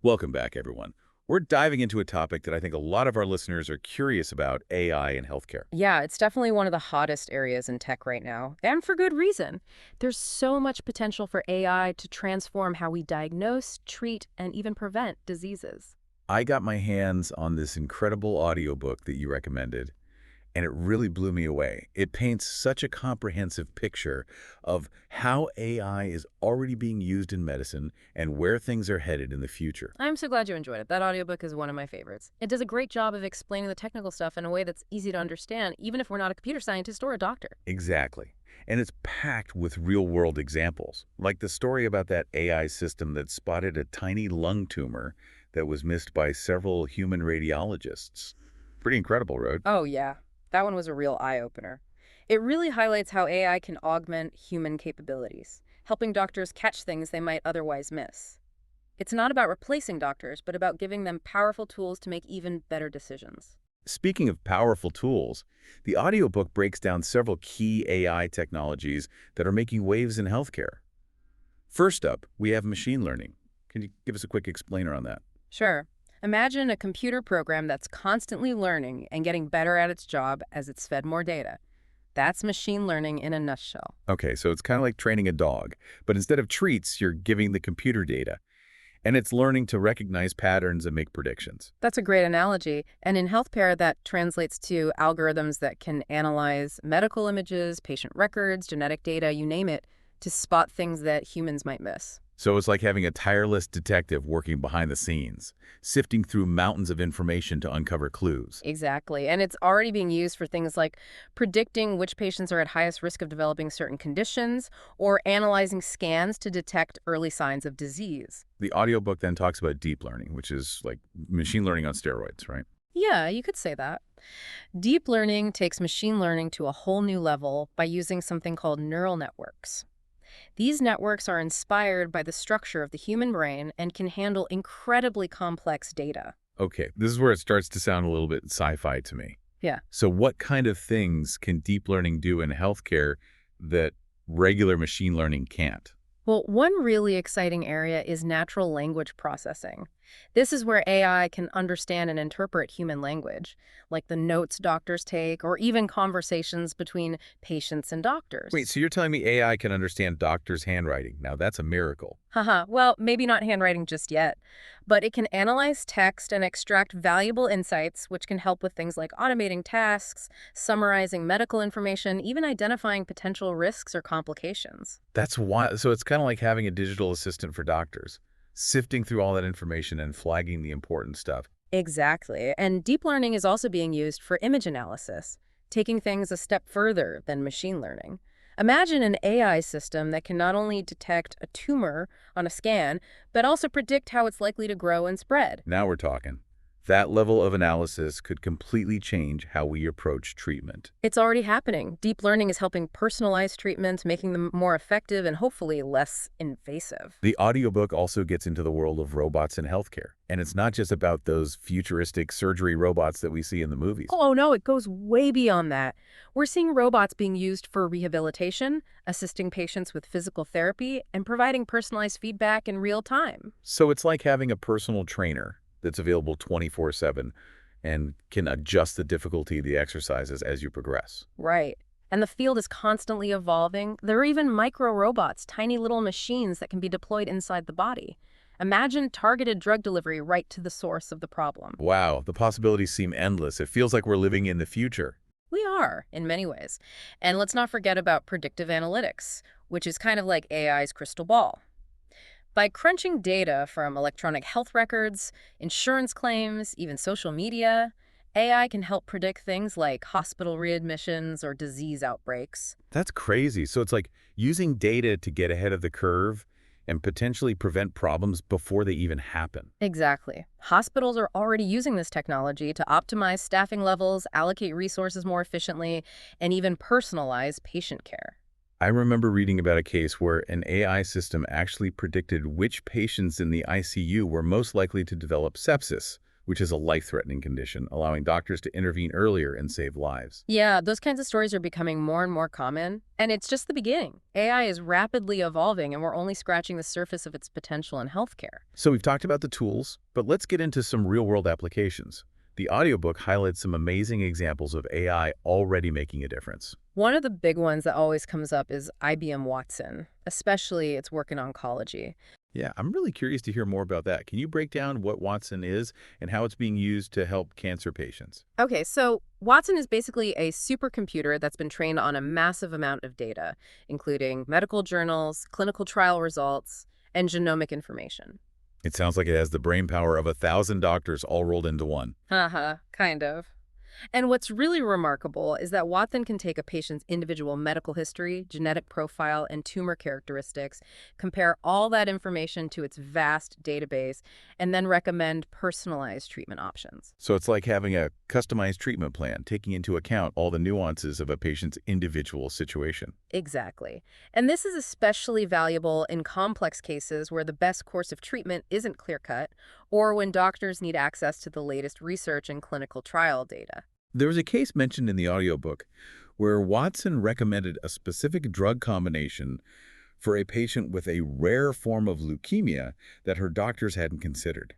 Welcome back, everyone. We're diving into a topic that I think a lot of our listeners are curious about, AI in healthcare. Yeah, it's definitely one of the hottest areas in tech right now, and for good reason. There's so much potential for AI to transform how we diagnose, treat, and even prevent diseases. I got my hands on this incredible audiobook that you recommended, and it really blew me away. It paints such a comprehensive picture of how AI is already being used in medicine and where things are headed in the future. I'm so glad you enjoyed it. That audiobook is one of my favorites. It does a great job of explaining the technical stuff in a way that's easy to understand, even if we're not a computer scientist or a doctor. Exactly. And it's packed with real-world examples, like the story about that AI system that spotted a tiny lung tumor that was missed by several human radiologists. Pretty incredible, Road. Oh, yeah. That one was a real eye-opener. It really highlights how AI can augment human capabilities, helping doctors catch things they might otherwise miss. It's not about replacing doctors, but about giving them powerful tools to make even better decisions. Speaking of powerful tools, the audiobook breaks down several key AI technologies that are making waves in healthcare. First up, we have machine learning. Can you give us a quick explainer on that? Sure. Imagine a computer program that's constantly learning and getting better at its job as it's fed more data. That's machine learning in a nutshell. Okay, so it's kind of like training a dog, but instead of treats, you're giving the computer data, and it's learning to recognize patterns and make predictions. That's a great analogy. And in healthcare, that translates to algorithms that can analyze medical images, patient records, genetic data, you name it, to spot things that humans might miss. So it's like having a tireless detective working behind the scenes, sifting through mountains of information to uncover clues. Exactly. And it's already being used for things like predicting which patients are at highest risk of developing certain conditions or analyzing scans to detect early signs of disease. The audiobook then talks about deep learning, which is like machine learning on steroids, right? Yeah, you could say that. Deep learning takes machine learning to a whole new level by using something called neural networks. These networks are inspired by the structure of the human brain and can handle incredibly complex data. Okay, this is where it starts to sound a little bit sci-fi to me. Yeah. So what kind of things can deep learning do in healthcare that regular machine learning can't? Well, one really exciting area is natural language processing. This is where AI can understand and interpret human language, like the notes doctors take or even conversations between patients and Wait, doctors. so you're telling me AI can understand doctors' handwriting? Now that's a miracle. Haha, well, maybe not handwriting just yet, but it can analyze text and extract valuable insights, which can help with things like automating tasks, summarizing medical information, even identifying potential risks or complications. That's why. So it's kind of like having a digital assistant for doctors, sifting through all that information and flagging the important stuff. Exactly. And deep learning is also being used for image analysis, taking things a step further than machine learning. Imagine an AI system that can not only detect a tumor on a scan, but also predict how it's likely to grow and spread. Now we're talking. That level of analysis could completely change how we approach treatment. It's already happening. Deep learning is helping personalize treatments, making them more effective and hopefully less invasive. The audiobook also gets into the world of robots in healthcare. And it's not just about those futuristic surgery robots that we see in the movies. Oh, no, it goes way beyond that. We're seeing robots being used for rehabilitation, assisting patients with physical therapy, and providing personalized feedback in real time. So it's like having a personal trainer that's available 24/7 and can adjust the difficulty of the exercises as you progress. Right. And the field is constantly evolving. There are even micro robots, tiny little machines that can be deployed inside the body. Imagine targeted drug delivery right to the source of the problem. Wow, the possibilities seem endless. It feels like we're living in the future. We are, in many ways. And let's not forget about predictive analytics, which is kind of like AI's crystal ball. By crunching data from electronic health records, insurance claims, even social media, AI can help predict things like hospital readmissions or disease outbreaks. That's crazy. So it's like using data to get ahead of the curve and potentially prevent problems before they even happen. Exactly. Hospitals are already using this technology to optimize staffing levels, allocate resources more efficiently, and even personalize patient care. I remember reading about a case where an AI system actually predicted which patients in the ICU were most likely to develop sepsis, which is a life-threatening condition, allowing doctors to intervene earlier and save lives. Yeah, those kinds of stories are becoming more and more common, and it's just the beginning. AI is rapidly evolving, and we're only scratching the surface of its potential in healthcare. So we've talked about the tools, but let's get into some real-world applications. The audiobook highlights some amazing examples of AI already making a difference. One of the big ones that always comes up is IBM Watson, especially its work in oncology. Yeah, I'm really curious to hear more about that. Can you break down what Watson is and how it's being used to help cancer patients? Okay, so Watson is basically a supercomputer that's been trained on a massive amount of data, including medical journals, clinical trial results, and genomic information. It sounds like it has the brain power of 1,000 doctors all rolled into one. Haha, kind of. And what's really remarkable is that Watson can take a patient's individual medical history, genetic profile, and tumor characteristics, compare all that information to its vast database, and then recommend personalized treatment options. So it's like having a customized treatment plan, taking into account all the nuances of a patient's individual situation. Exactly. And this is especially valuable in complex cases where the best course of treatment isn't clear-cut, or when doctors need access to the latest research and clinical trial data. There was a case mentioned in the audiobook where Watson recommended a specific drug combination for a patient with a rare form of leukemia that her doctors hadn't considered.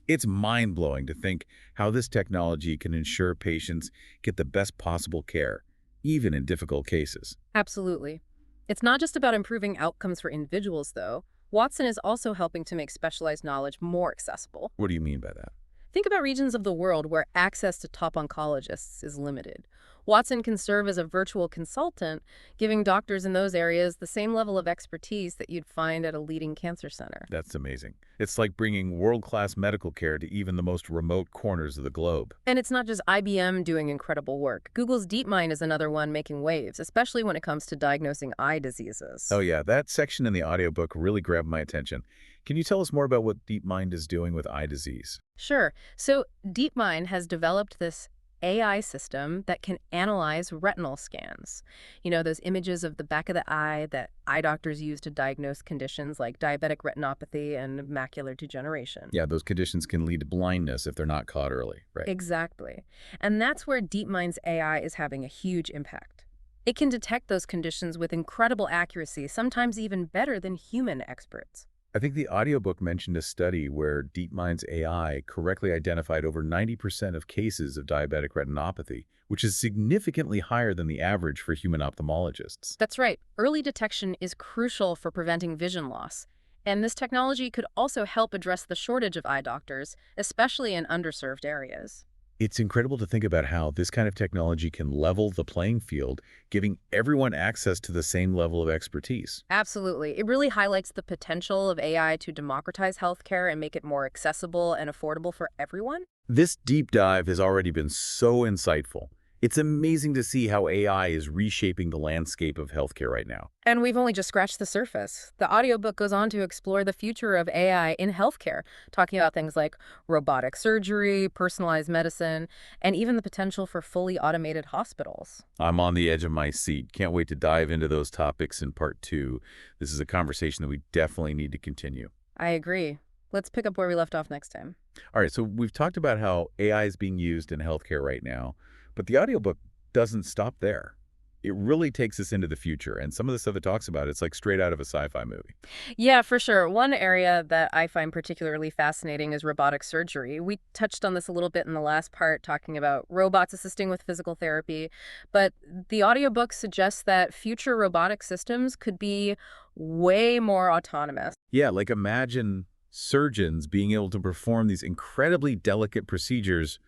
It's mind-blowing to think how this technology can ensure patients get the best possible care, even in difficult cases. Absolutely. It's not just about improving outcomes for individuals, though. Watson is also helping to make specialized knowledge more accessible. What do you mean by that? Think about regions of the world where access to top oncologists is limited. Watson can serve as a virtual consultant, giving doctors in those areas the same level of expertise that you'd find at a leading cancer center. That's amazing. It's like bringing world-class medical care to even the most remote corners of the globe. And it's not just IBM doing incredible work. Google's DeepMind is another one making waves, especially when it comes to diagnosing eye diseases. Oh yeah, that section in the audiobook really grabbed my attention. Can you tell us more about what DeepMind is doing with eye disease? Sure. So DeepMind has developed this AI system that can analyze retinal scans. You know, those images of the back of the eye that eye doctors use to diagnose conditions like diabetic retinopathy and macular degeneration. Yeah, those conditions can lead to blindness if they're not caught early, right? Exactly. And that's where DeepMind's AI is having a huge impact. It can detect those conditions with incredible accuracy, sometimes even better than human experts. I think the audiobook mentioned a study where DeepMind's AI correctly identified over 90% of cases of diabetic retinopathy, which is significantly higher than the average for human ophthalmologists. That's right. Early detection is crucial for preventing vision loss. And this technology could also help address the shortage of eye doctors, especially in underserved areas. It's incredible to think about how this kind of technology can level the playing field, giving everyone access to the same level of expertise. Absolutely. It really highlights the potential of AI to democratize healthcare and make it more accessible and affordable for everyone. This deep dive has already been so insightful. It's amazing to see how AI is reshaping the landscape of healthcare right now. And we've only just scratched the surface. The audiobook goes on to explore the future of AI in healthcare, talking about things like robotic surgery, personalized medicine, and even the potential for fully automated hospitals. I'm on the edge of my seat. Can't wait to dive into those topics in part 2. This is a conversation that we definitely need to continue. I agree. Let's pick up where we left off next time. All right, so we've talked about how AI is being used in healthcare right now, but the audiobook doesn't stop there. It really takes us into the future, and some of the stuff it talks about, it's like straight out of a sci-fi movie. Yeah, for sure. One area that I find particularly fascinating is robotic surgery. We touched on this a little bit in the last part, talking about robots assisting with physical therapy, but the audiobook suggests that future robotic systems could be way more autonomous. Yeah, like imagine surgeons being able to perform these incredibly delicate procedures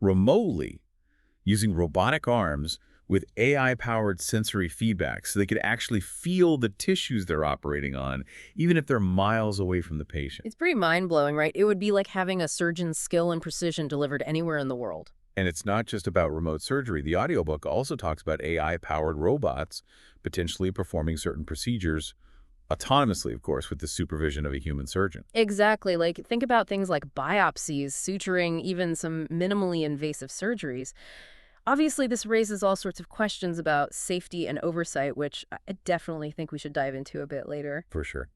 remotely using robotic arms with AI-powered sensory feedback so they could actually feel the tissues they're operating on, even if they're miles away from the patient. It's pretty mind-blowing, right? It would be like having a surgeon's skill and precision delivered anywhere in the world. And it's not just about remote surgery. The audiobook also talks about AI-powered robots potentially performing certain procedures autonomously, of course, with the supervision of a human surgeon. Exactly. Like, think about things like biopsies, suturing, even some minimally invasive surgeries. Obviously, this raises all sorts of questions about safety and oversight, which I definitely think we should dive into a bit later. For sure.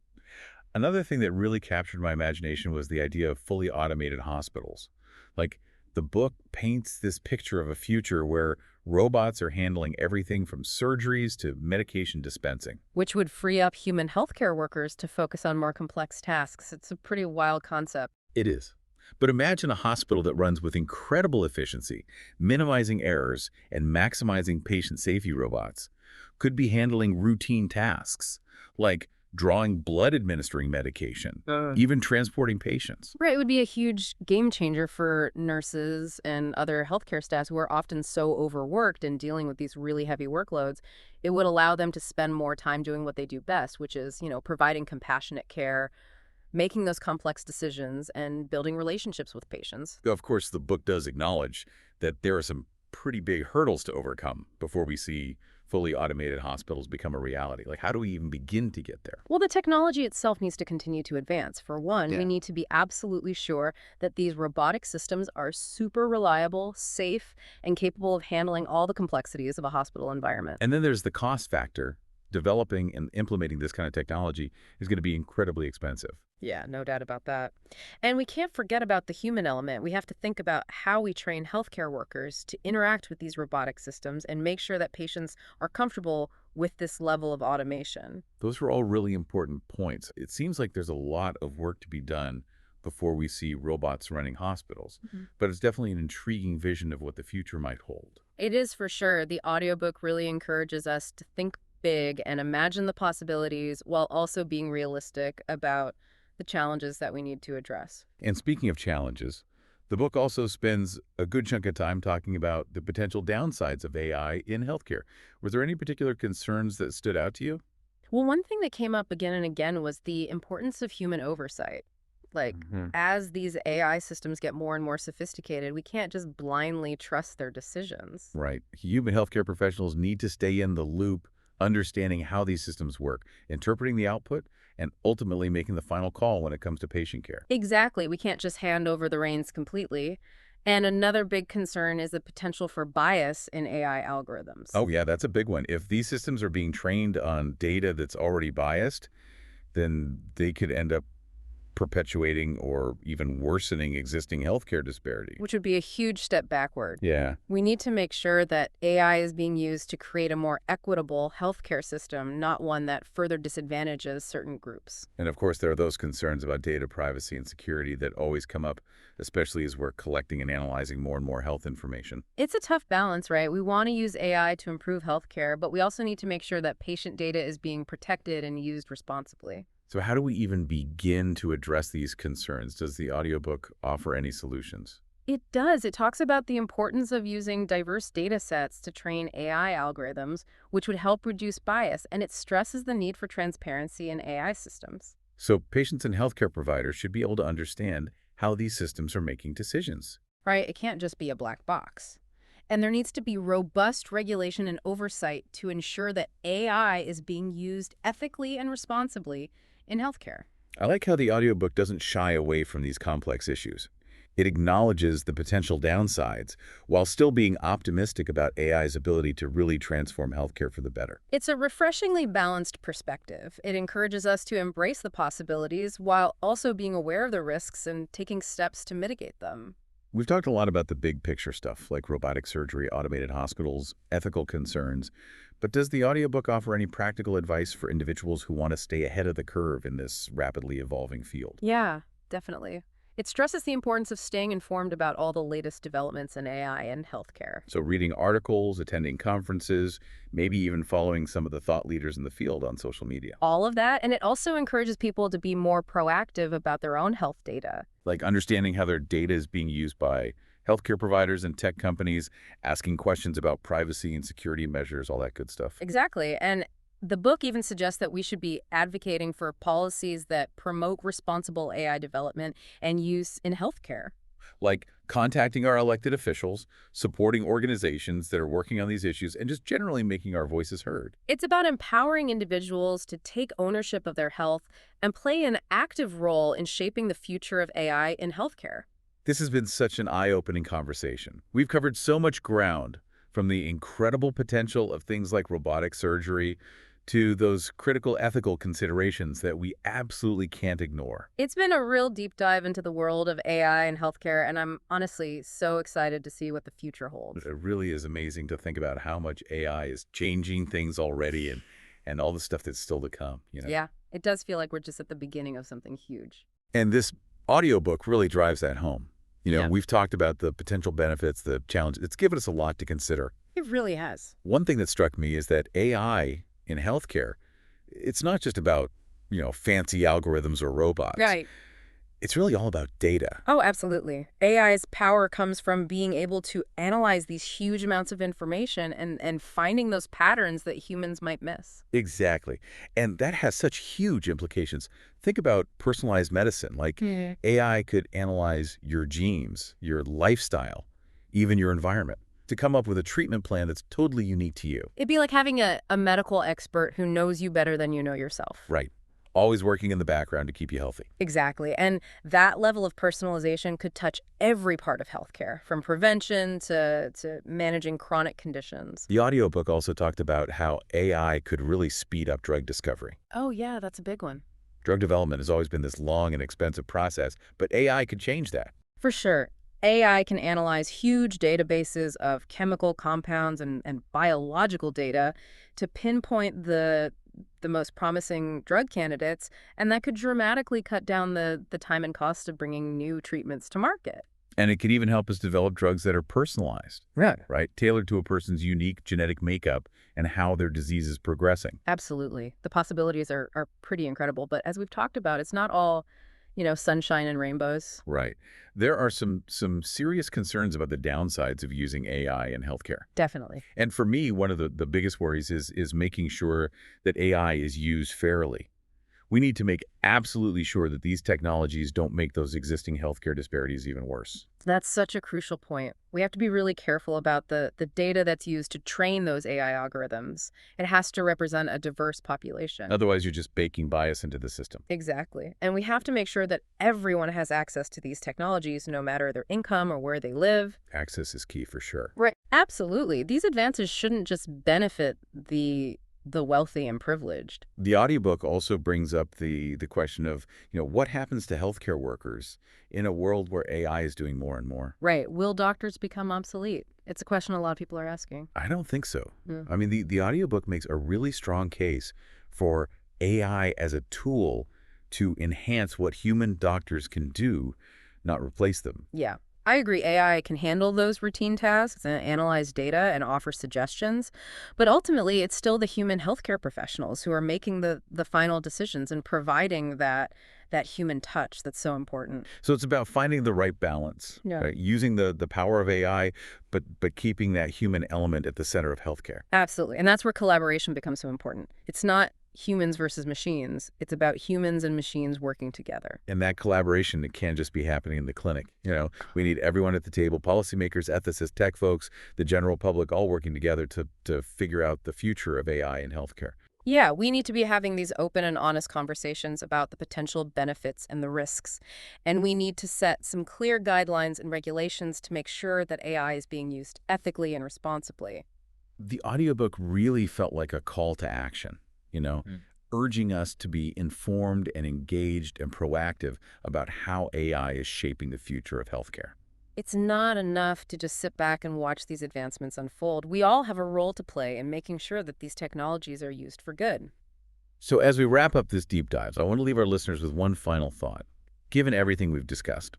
Another thing that really captured my imagination was the idea of fully automated hospitals. Like, the book paints this picture of a future where robots are handling everything from surgeries to medication dispensing. Which would free up human healthcare workers to focus on more complex tasks. It's a pretty wild concept. It is. But imagine a hospital that runs with incredible efficiency, minimizing errors and maximizing patient safety. Robots could be handling routine tasks like drawing blood, administering medication, even transporting patients. Right, it would be a huge game changer for nurses and other healthcare staffs who are often so overworked and dealing with these really heavy workloads. It would allow them to spend more time doing what they do best, which is, providing compassionate care, making those complex decisions, and building relationships with patients. Of course, the book does acknowledge that there are some pretty big hurdles to overcome before we see fully automated hospitals become a reality. Like, how do we even begin to get there? Well, the technology itself needs to continue to advance. For one, we Yeah. need to be absolutely sure that these robotic systems are super reliable, safe, and capable of handling all the complexities of a hospital environment. And then there's the cost factor. Developing and implementing this kind of technology is going to be incredibly expensive. Yeah, no doubt about that. And we can't forget about the human element. We have to think about how we train healthcare workers to interact with these robotic systems and make sure that patients are comfortable with this level of automation. Those are all really important points. It seems like there's a lot of work to be done before we see robots running hospitals, Mhm. but it's definitely an intriguing vision of what the future might hold. It is for sure. The audiobook really encourages us to think big and imagine the possibilities while also being realistic about the challenges that we need to address. And speaking of challenges, the book also spends a good chunk of time talking about the potential downsides of AI in healthcare. Were there any particular concerns that stood out to you? Well, one thing that came up again and again was the importance of human oversight. Like, as these AI systems get more and more sophisticated, we can't just blindly trust their decisions. Right. Human healthcare professionals need to stay in the loop, understanding how these systems work, interpreting the output, and ultimately making the final call when it comes to patient care. Exactly. We can't just hand over the reins completely. And another big concern is the potential for bias in AI algorithms. Oh, yeah, that's a big one. If these systems are being trained on data that's already biased, then they could end up perpetuating or even worsening existing healthcare disparity. Which would be a huge step backward. Yeah. We need to make sure that AI is being used to create a more equitable healthcare system, not one that further disadvantages certain groups. And of course, there are those concerns about data privacy and security that always come up, especially as we're collecting and analyzing more and more health information. It's a tough balance, right? We want to use AI to improve healthcare, but we also need to make sure that patient data is being protected and used responsibly. So how do we even begin to address these concerns? Does the audiobook offer any solutions? It does. It talks about the importance of using diverse data sets to train AI algorithms, which would help reduce bias, and it stresses the need for transparency in AI systems. So patients and healthcare providers should be able to understand how these systems are making decisions. Right? It can't just be a black box. And there needs to be robust regulation and oversight to ensure that AI is being used ethically and responsibly in healthcare. I like how the audiobook doesn't shy away from these complex issues. It acknowledges the potential downsides while still being optimistic about AI's ability to really transform healthcare for the better. It's a refreshingly balanced perspective. It encourages us to embrace the possibilities while also being aware of the risks and taking steps to mitigate them. We've talked a lot about the big picture stuff like robotic surgery, automated hospitals, ethical concerns, but does the audiobook offer any practical advice for individuals who want to stay ahead of the curve in this rapidly evolving field? Yeah, definitely. It stresses the importance of staying informed about all the latest developments in AI and healthcare. So reading articles, attending conferences, maybe even following some of the thought leaders in the field on social media. All of that, and it also encourages people to be more proactive about their own health data. Like understanding how their data is being used by healthcare providers and tech companies, asking questions about privacy and security measures, all that good stuff. Exactly. And the book even suggests that we should be advocating for policies that promote responsible AI development and use in healthcare. Like contacting our elected officials, supporting organizations that are working on these issues, and just generally making our voices heard. It's about empowering individuals to take ownership of their health and play an active role in shaping the future of AI in healthcare. This has been such an eye-opening conversation. We've covered so much ground, from the incredible potential of things like robotic surgery to those critical ethical considerations that we absolutely can't ignore. It's been a real deep dive into the world of AI and healthcare, and I'm honestly so excited to see what the future holds. It really is amazing to think about how much AI is changing things already and all the stuff that's still to come. Yeah, it does feel like we're just at the beginning of something huge. And this audiobook really drives that home. Yeah. We've talked about the potential benefits, the challenges. It's given us a lot to consider. It really has. One thing that struck me is that AI in healthcare, it's not just about fancy algorithms or robots. Right. It's really all about data. Oh, absolutely. AI's power comes from being able to analyze these huge amounts of information and finding those patterns that humans might miss. Exactly. And that has such huge implications. Think about personalized medicine. Like AI could analyze your genes, your lifestyle, even your environment to come up with a treatment plan that's totally unique to you. It'd be like having a medical expert who knows you better than you know yourself. Right. Always working in the background to keep you healthy. Exactly. And that level of personalization could touch every part of healthcare, from prevention to managing chronic conditions. The audiobook also talked about how AI could really speed up drug discovery. Oh, yeah, that's a big one. Drug development has always been this long and expensive process, but AI could change that. For sure. AI can analyze huge databases of chemical compounds and biological data to pinpoint the most promising drug candidates, and that could dramatically cut down the time and cost of bringing new treatments to market. And it could even help us develop drugs that are personalized, right? Tailored to a person's unique genetic makeup and how their disease is progressing. Absolutely. The possibilities are pretty incredible, but as we've talked about, it's not all, sunshine and rainbows. Right. There are some serious concerns about the downsides of using AI in healthcare. Definitely. And for me, one of the biggest worries is making sure that AI is used fairly. We need to make absolutely sure that these technologies don't make those existing healthcare disparities even worse. That's such a crucial point. We have to be really careful about the data that's used to train those AI algorithms. It has to represent a diverse population. Otherwise, you're just baking bias into the system. Exactly. And we have to make sure that everyone has access to these technologies, no matter their income or where they live. Access is key for sure. Right. Absolutely. These advances shouldn't just benefit the wealthy and privileged. The audiobook also brings up the question of, what happens to healthcare workers in a world where AI is doing more and more? Right. Will doctors become obsolete? It's a question a lot of people are asking. I don't think so. Yeah. I mean, the audiobook makes a really strong case for AI as a tool to enhance what human doctors can do, not replace them. Yeah. I agree. AI can handle those routine tasks and analyze data and offer suggestions, but ultimately it's still the human healthcare professionals who are making the final decisions and providing that human touch that's so important. So it's about finding the right balance, Yeah. right? Using the power of AI, but keeping that human element at the center of healthcare. Absolutely. And that's where collaboration becomes so important. It's not humans versus machines. It's about humans and machines working together. And that collaboration, it can't just be happening in the clinic. We need everyone at the table, policymakers, ethicists, tech folks, the general public, all working together to figure out the future of AI in healthcare. Yeah, we need to be having these open and honest conversations about the potential benefits and the risks. And we need to set some clear guidelines and regulations to make sure that AI is being used ethically and responsibly. The audiobook really felt like a call to action, urging us to be informed and engaged and proactive about how AI is shaping the future of healthcare. It's not enough to just sit back and watch these advancements unfold. We all have a role to play in making sure that these technologies are used for good. So as we wrap up this deep dive, I want to leave our listeners with one final thought. Given everything we've discussed,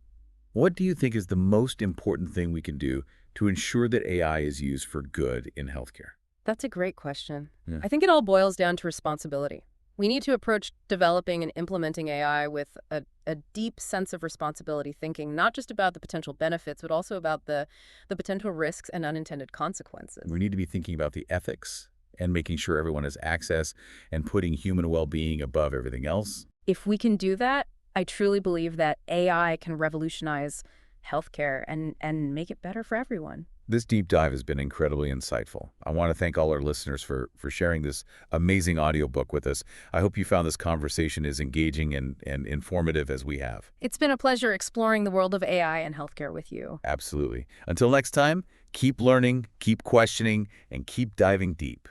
what do you think is the most important thing we can do to ensure that AI is used for good in healthcare? That's a great question. Yeah. I think it all boils down to responsibility. We need to approach developing and implementing AI with a deep sense of responsibility thinking, not just about the potential benefits, but also about the potential risks and unintended consequences. We need to be thinking about the ethics and making sure everyone has access and putting human well-being above everything else. If we can do that, I truly believe that AI can revolutionize healthcare and make it better for everyone. This deep dive has been incredibly insightful. I want to thank all our listeners for sharing this amazing audiobook with us. I hope you found this conversation as engaging and informative as we have. It's been a pleasure exploring the world of AI and healthcare with you. Absolutely. Until next time, keep learning, keep questioning, and keep diving deep.